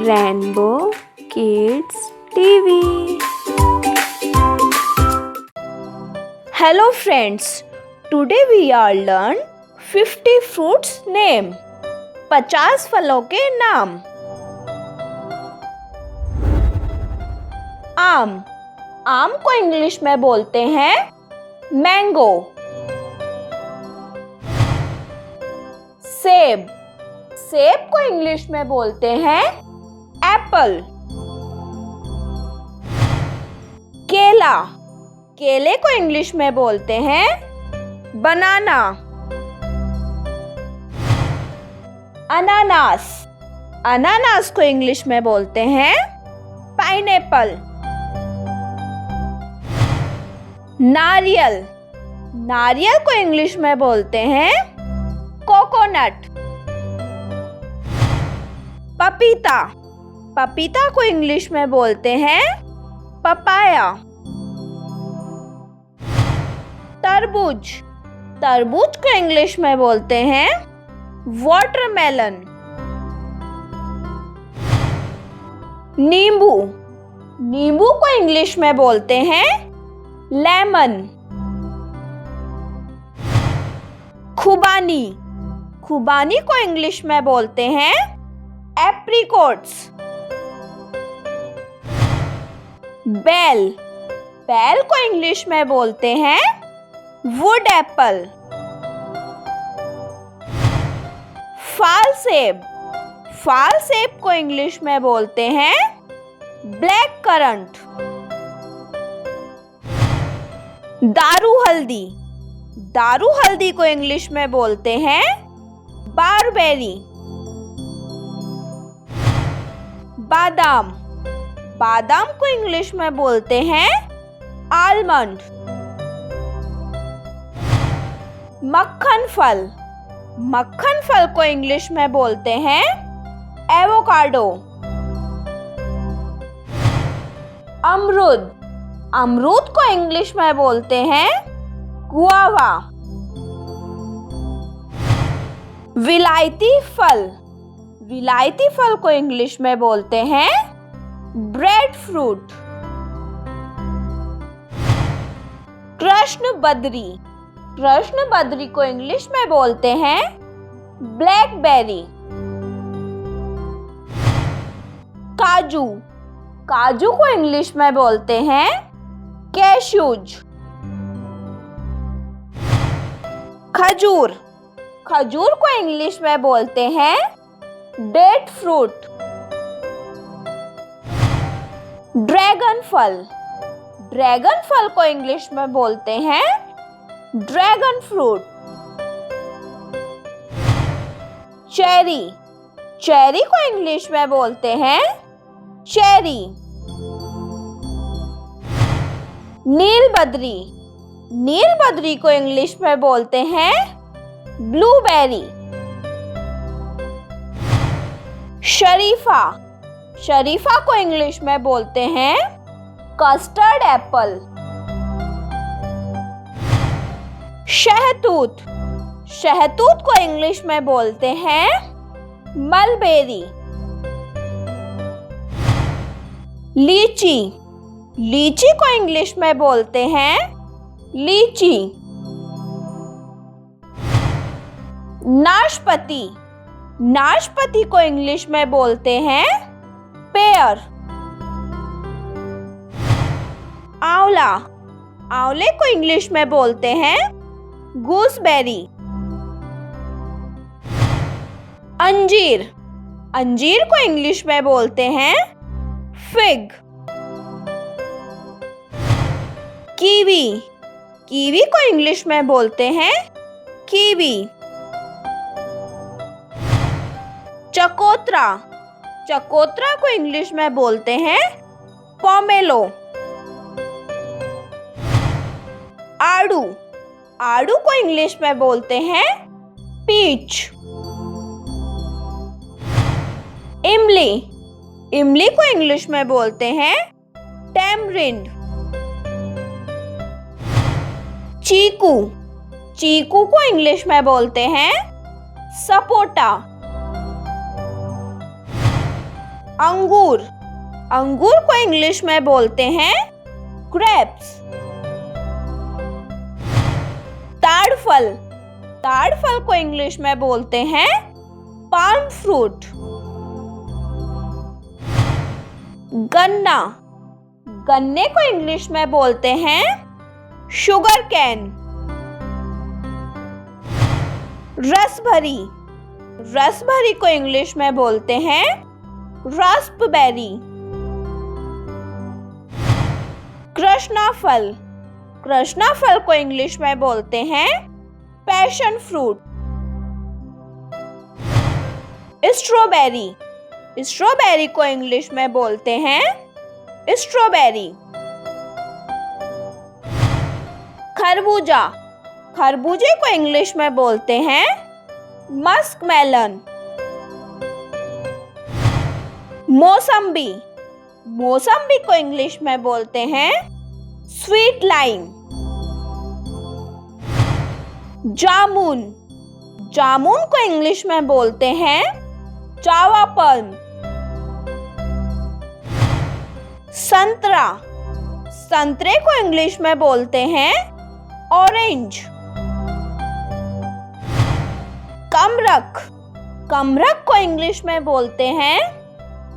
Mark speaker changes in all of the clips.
Speaker 1: Rainbow Kids TV. Hello friends, today we are learn 50 fruits name. 50 फलों के नाम. आम. आम को इंग्लिश में बोलते हैं मैंगो. सेब. सेब को इंग्लिश में बोलते हैं एप्पल. केला. केले को इंग्लिश में बोलते हैं बनाना. अनानास. अनानास को इंग्लिश में बोलते हैं पाइनएप्पल. नारियल. नारियल को इंग्लिश में बोलते हैं कोकोनट. पपीता. पपीता को इंग्लिश में बोलते हैं पपाया. तरबूज. तरबूज को इंग्लिश में बोलते हैं वाटरमेलन. नींबू. नींबू को इंग्लिश में बोलते हैं लेमन. खुबानी. खुबानी को इंग्लिश में बोलते हैं एप्रिकॉट्स. बेल. बेल को इंग्लिश में बोलते हैं वुड एप्पल. फाल सेब. फाल सेब को इंग्लिश में बोलते हैं ब्लैक करंट. दारू हल्दी. दारू हल्दी को इंग्लिश में बोलते हैं बारबेरी. बादाम. बादाम को इंग्लिश में बोलते हैं आलमंड. मक्खन फल. मक्खन फल को इंग्लिश में बोलते हैं एवोकाडो. अमरूद. अमरूद को इंग्लिश में बोलते हैं गुआवा. विलायती फल. विलायती फल को इंग्लिश में बोलते हैं ब्रेड फ्रूट. कृष्ण बद्री. कृष्ण बद्री को इंग्लिश में बोलते हैं ब्लैकबेरी. काजू. काजू को इंग्लिश में बोलते हैं कैश्यूज. खजूर. खजूर को इंग्लिश में बोलते हैं डेट फ्रूट. ड्रैगन फल. ड्रैगन फल को इंग्लिश में बोलते हैं ड्रैगन फ्रूट. चेरी. चेरी को इंग्लिश में बोलते हैं चेरी. नीलबद्री. नीलबद्री को इंग्लिश में बोलते हैं ब्लूबेरी. शरीफा. शरीफा को इंग्लिश में बोलते हैं कस्टर्ड एप्पल. शहतूत. शहतूत को इंग्लिश में बोलते हैं मलबेरी. लीची. लीची को इंग्लिश में बोलते हैं लीची. नाशपाती. नाशपाती को इंग्लिश में बोलते हैं पेयर. आंवला. आंवले को इंग्लिश में बोलते हैं गूसबेरी. अंजीर. अंजीर को इंग्लिश में बोलते हैं फिग. कीवी. कीवी को इंग्लिश में बोलते हैं कीवी. चकोतरा. चकोतरा को इंग्लिश में बोलते हैं पोमेलो. आड़ू. आड़ू को इंग्लिश में बोलते हैं पीच. इमली. इमली को इंग्लिश में बोलते हैं टैमरिंड. चीकू. चीकू को इंग्लिश में बोलते हैं सपोटा. अंगूर, अंगूर को इंग्लिश में बोलते हैं ग्रेप्स। ताड़ फल, ताड़ फल को इंग्लिश में बोलते हैं पाल्म फ्रूट। गन्ना, गन्ने को इंग्लिश में बोलते हैं शुगर कैन। रसभरी, रसभरी को इंग्लिश में बोलते हैं रास्पबेरी। कृष्णा फल, कृष्णा फल को इंग्लिश में बोलते हैं पैशन फ्रूट। स्ट्रॉबेरी, स्ट्रॉबेरी को इंग्लिश में बोलते हैं स्ट्रॉबेरी। खरबूजा, खरबूजे को इंग्लिश में बोलते हैं मस्क मेलन। मौसम्बी, मौसम्बी को इंग्लिश में बोलते हैं स्वीट लाइम। जामुन, जामुन को इंग्लिश में बोलते हैं जावा पल्म। संतरा, संतरे को इंग्लिश में बोलते हैं ऑरेंज। कमरख, कमरख को इंग्लिश में बोलते हैं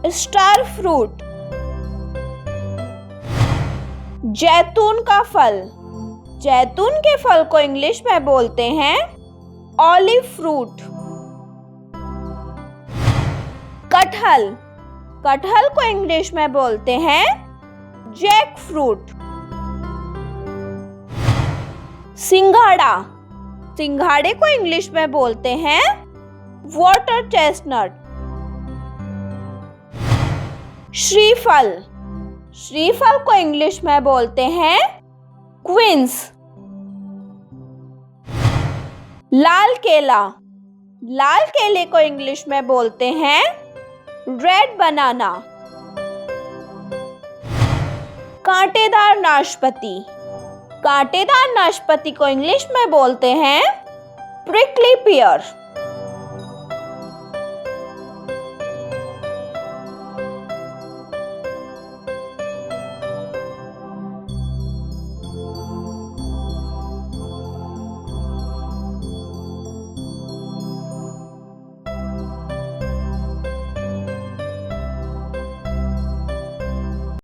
Speaker 1: स्टार फ्रूट। जैतून का फल, जैतून के फल को इंग्लिश में बोलते हैं ऑलिव फ्रूट। कटहल, कटहल को इंग्लिश में बोलते हैं जैक फ्रूट। सिंघाड़ा, सिंघाड़े को इंग्लिश में बोलते हैं वाटर चेस्टनट। श्रीफल, श्रीफल को इंग्लिश में बोलते हैं क्वींस। लाल केला, लाल केले को इंग्लिश में बोलते हैं रेड बनाना। कांटेदार नाशपाती, कांटेदार नाशपाती को इंग्लिश में बोलते हैं प्रिकली पियर।